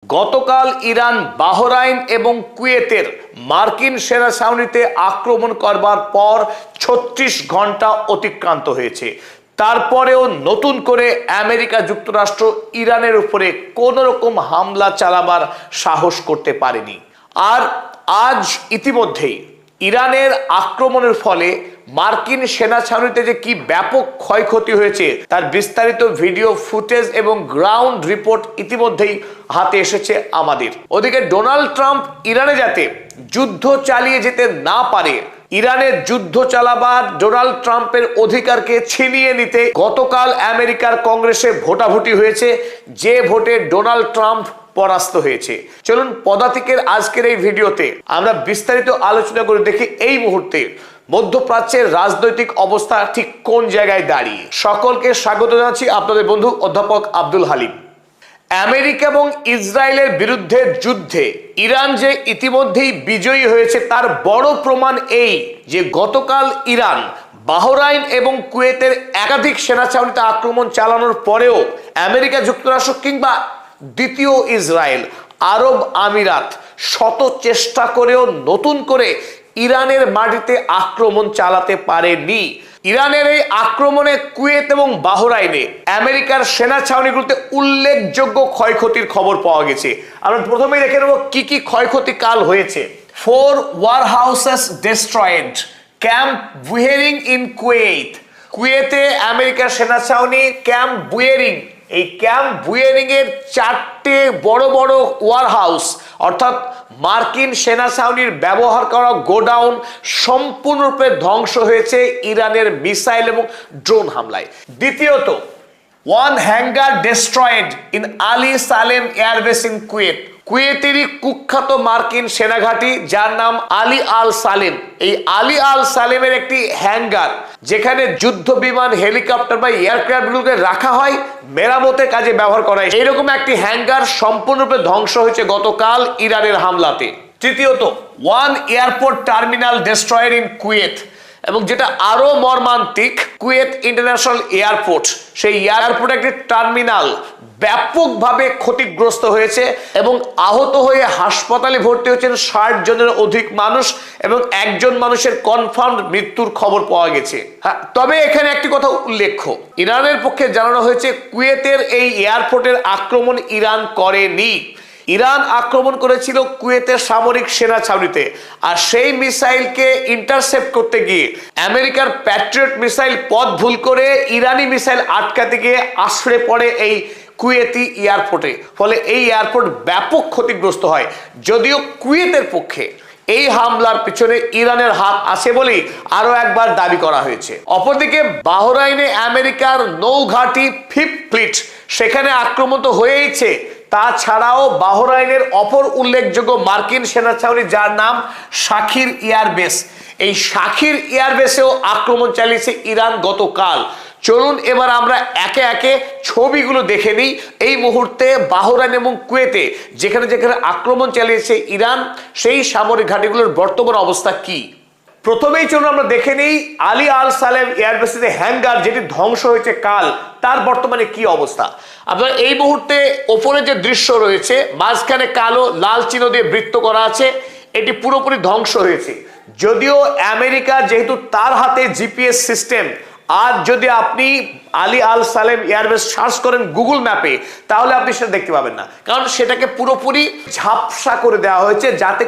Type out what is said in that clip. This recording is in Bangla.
গতকাল ইরান বাহরাইন এবং কুয়েতের মার্কিন সেনা ছাউনিতে আক্রমণ করবার পর ৩৬ ঘন্টা অতিক্রান্ত হয়েছে। তারপরেও নতুন করে আমেরিকা যুক্তরাষ্ট্র ইরানের উপরে কোনো রকম হামলা চালাবার সাহস করতে পারেনি। আর আজ ইতিমধ্যেই ইরানের আক্রমণের ফলে মার্কিন সেনা ছাউনিতে যে কি ব্যাপক ক্ষয়ক্ষতি হয়েছে তার বিস্তারিত ভিডিও ফুটেজ এবং গ্রাউন্ড রিপোর্ট ইতিমধ্যেই হাতে এসেছে আমাদের। ওদিকে ডোনাল্ড ট্রাম্প ইরানে যাতে যুদ্ধ চালিয়ে যেতে না পারে, ইরানের যুদ্ধ চালাবার ডোনাল্ড ট্রাম্পের অধিকারকে ছিনিয়ে নিতে গতকাল আমেরিকার কংগ্রেসে ভোটাভুটি হয়েছে, যে ভোটে ডোনাল্ড ট্রাম্প পরাস্ত হয়েছে। চলুন পদাতিকের আজকের এই ভিডিওতে আমরা বিস্তারিত আলোচনা করে দেখি এই মুহূর্তে মধ্যপ্রাচ্যের রাজনৈতিক অবস্থা ঠিক কোন জায়গায় দাঁড়িয়ে। সকলকে স্বাগত জানাচ্ছি, আপনাদের বন্ধু অধ্যাপক আব্দুল হালিম। আমেরিকা এবং ইসরায়েলের বিরুদ্ধে যুদ্ধে ইরান যে ইতিমধ্যেই বিজয়ী হয়েছে তার বড় প্রমাণ এই যে গতকাল ইরান বাহরাইন এবং কুয়েতের একাধিক সেনা ছাউনিতে আক্রমণ চালানোর পরেও আমেরিকা যুক্তরাষ্ট্র কিংবা দ্বিতীয় ইসরায়েল আরব আমিরাত শত চেষ্টা করেও নতুন করে ইরানের মাটিতে আক্রমণ চালাতে পারেনি। ইরানের এই আক্রমণে কুয়েত এবং বাহরাইনে আমেরিকার সেনা ছাউনিগুলোতে উল্লেখযোগ্য ক্ষয়ক্ষতির খবর পাওয়া গেছে। আমরা প্রথমেই দেখে নেব কি কি ক্ষয়ক্ষতি কাল হয়েছে। 4 warehouses destroyed, camp Buehring in Kuwait. কুয়েতে আমেরিকার সেনা ছাউনি ক্যাম্প বুহেরিং, এই ক্যাম্প বুহেরিং এর 4টে বড় বড় ওয়ারহাউস অর্থাৎ মার্কিন সেনা ছাউনির ব্যবহার করা গোডাউন সম্পূর্ণরূপে ধ্বংস হয়েছে ইরানের মিসাইল এবং ড্রোন হামলায়। দ্বিতীয়ত, 1 hangar destroyed in Ali Salem airbase in Kuwait. কুয়েতেরই কুখ্যাত মার্কিন সেনাঘাঁটি যার নাম আলী আল সালেম, এই আলী আল সালেমের একটি হ্যাঙ্গার যেখানে যুদ্ধ বিমান, হেলিকপ্টার বা এয়ারক্রাফটগুলোকে রাখা হয়, মেরামতের কাজে ব্যবহার করা হয়, এইরকম একটি হ্যাঙ্গার সম্পূর্ণরূপে ধ্বংস হয়েছে গতকাল ইরানের হামলাতে। তৃতীয়ত, 1 airport terminal destroyed in Kuwait, এবং যেটা আরো মর্মান্তিক, কুয়েত ইন্টারন্যাশনাল এয়ারপোর্ট, সেই এয়ারপোর্ট একটি টার্মিনাল ব্যাপকভাবে ক্ষতিগ্রস্ত হয়েছে এবং আহত হয়ে হাসপাতালে ভর্তি হয়েছেন 60 জনের অধিক মানুষ এবং একজন মানুষের কনফার্ম মৃত্যুর খবর পাওয়া গেছে। হ্যাঁ, তবে এখানে একটি কথা উল্লেখ্য, ইরানের পক্ষে জানানো হয়েছে কুয়েতের এই এয়ারপোর্টের আক্রমণ ইরান করেনি। ইরান আক্রমণ করেছিল কুয়েতের সামরিক সেনা ছাউনিতে, আর সেই মিসাইলকে ইন্টারসেপ্ট করতে গিয়ে আমেরিকার প্যাট্রিয়ট মিসাইল পথ ভুল করে ইরানি মিসাইল আটকাতে গিয়ে আছড়ে পড়ে এই কুয়েতি এয়ারপোর্টে, ফলে এই এয়ারপোর্ট ব্যাপক ক্ষতিগ্রস্ত হয়। যদিও কুয়েতের পক্ষে এই হামলার পিছনে ইরানের হাত আছে বলেই আরো একবার দাবি করা হয়েছে। অপরদিকে বাহরাইনে আমেরিকার নৌঘাঁটি ফিফথ ফ্লিট, সেখানে আক্রমণ তো হয়েইছে, তাছাড়াও বাহরাইনের অপর উল্লেখযোগ্য মার্কিন সেনা ছাউনি যার নাম শাখির এয়ারবেস, এই শাখির এয়ারবেসেও আক্রমণ চালিয়েছে ইরান গতকাল। চলুন এবার আমরা একে একে ছবিগুলো দেখে নিই এই মুহূর্তে বাহরাইন এবং কুয়েতে যেখানে যেখানে আক্রমণ চালিয়েছে ইরান, সেই সামরিক ঘাঁটিগুলোর বর্তমান অবস্থা কি। প্রথমেই চলুন আমরা দেখে নিই আলী আল সালেম এয়ারবেসের হ্যাঙ্গার যেটি ধ্বংস হয়েছে কাল, তার বর্তমানে কি অবস্থা। আপনারা এই মুহূর্তে ওপরে যে দৃশ্য রয়েছে, মাঝখানে কালো লাল চিহ্ন দিয়ে বৃত্ত করা আছে, এটি পুরোপুরি ধ্বংস হয়েছে। যদিও আমেরিকা যেহেতু তার হাতে জিপিএস সিস্টেম, আর যদি আপনি আলী আল সালেম এয়ারবেস সার্চ করেন গুগল ম্যাপে তাহলে আপনি সেটা দেখতে পাবেন না, কারণ সেটাকে পুরোপুরি ঝাপসা করে দেওয়া হয়েছে যাতে